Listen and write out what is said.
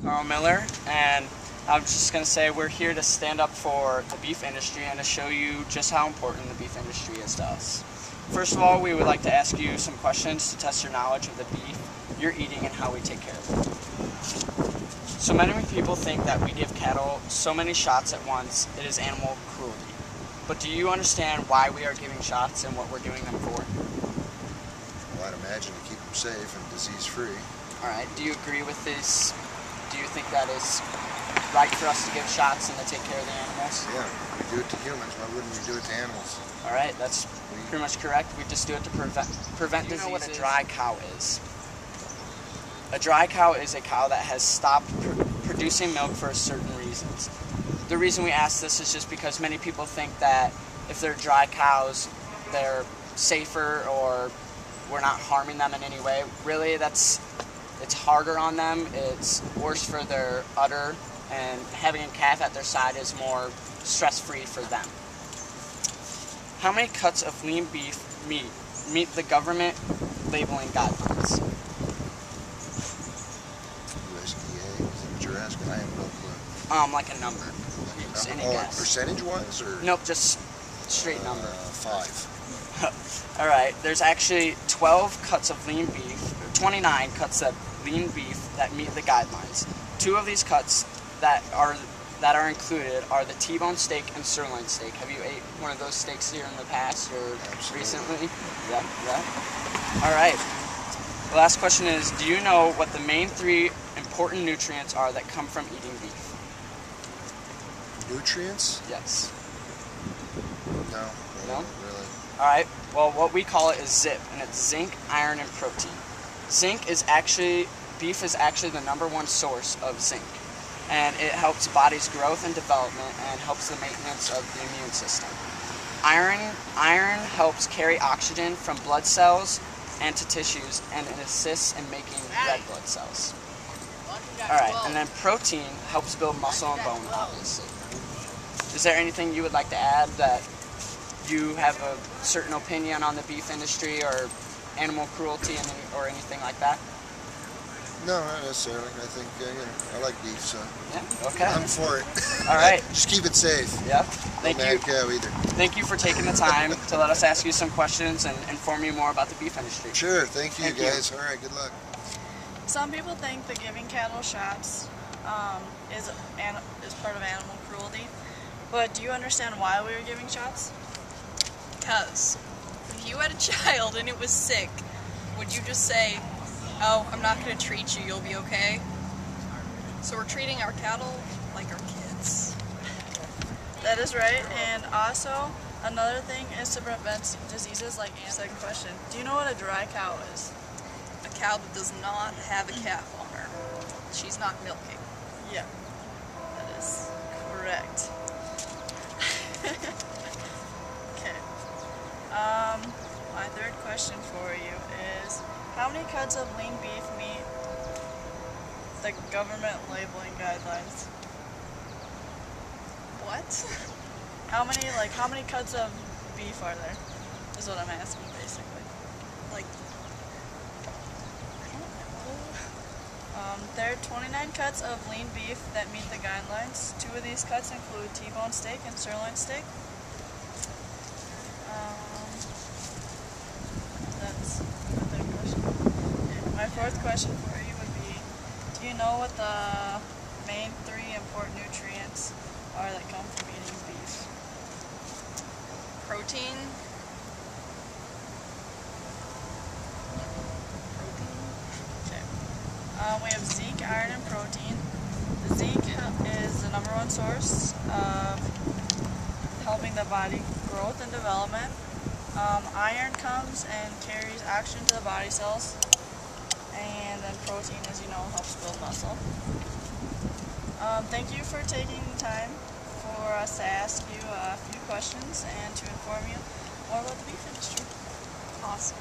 Carl Miller, and I'm just going to say we're here to stand up for the beef industry and to show you just how important the beef industry is to us. First of all, we would like to ask you some questions to test your knowledge of the beef you're eating and how we take care of it. So many people think that we give cattle so many shots at once, it is animal cruelty. But do you understand why we are giving shots and what we're doing them for? Well, I'd imagine to keep them safe and disease-free. Alright, do you agree with this? Do you think that is right for us to give shots and to take care of the animals? Yeah, we do it to humans, why wouldn't we do it to animals? Alright, that's pretty much correct. We just do it to prevent diseases. You know what a dry cow is? A dry cow is a cow that has stopped producing milk for certain reasons. The reason we ask this is just because many people think that if they're dry cows, they're safer or we're not harming them in any way. Really, it's harder on them, it's worse for their udder, and having a calf at their side is more stress-free for them. How many cuts of lean beef meet the government labeling guidelines? USDA, is that what you're asking? I have no clue. Like a number. Any guess? Percentage-wise, or? Nope, just straight number. 5. Alright, there's actually 12 cuts of lean beef, or 29 cuts of lean beef that meet the guidelines. 2 of these cuts that are included are the T-bone steak and sirloin steak. Have you ate one of those steaks here in the past or recently? Yep. Alright. The last question is, do you know what the main 3 important nutrients are that come from eating beef? Nutrients? Yes. No. No? Really. Alright, well what we call it is ZIP, and it's zinc, iron, and protein. Beef is actually the #1 source of zinc, and it helps body's growth and development and helps the maintenance of the immune system. Iron helps carry oxygen from blood cells and to tissues, and it assists in making red blood cells. Alright, and then protein helps build muscle and bone, obviously. Is there anything you would like to add that you have a certain opinion on the beef industry or animal cruelty or anything like that? No, not necessarily. I think, I like beef, so yeah, okay. I'm for it. All right. Just keep it safe. Yep. Thank you. No mad cow either. Thank you for taking the time to let us ask you some questions and inform you more about the beef industry. Sure. Thank you, guys. All right. Good luck. Some people think that giving cattle shots is part of animal cruelty, but do you understand why we are giving shots? Because if you had a child and it was sick, would you just say, oh, I'm not going to treat you, you'll be okay? So we're treating our cattle like our kids. That is right, and also another thing is to prevent diseases like animal. Second question, do you know what a dry cow is? A cow that does not have a calf on her. She's not milking. Yeah, that is correct. Okay. My third question for you is, how many cuts of lean beef meet the government labeling guidelines? What? How many cuts of beef are there? Is what I'm asking, basically. Like, I don't know. There are 29 cuts of lean beef that meet the guidelines. 2 of these cuts include T-bone steak and sirloin steak. That's my third question. My fourth question for you would be, do you know what the main 3 important nutrients are that come from eating beef? Protein. Okay. We have zinc, iron, and protein. The zinc is the #1 source of helping the body growth and development. Iron comes and carries oxygen to the body cells. And then protein, as you know, helps build muscle. Thank you for taking time for us to ask you a few questions and to inform you more about the beef industry. Awesome.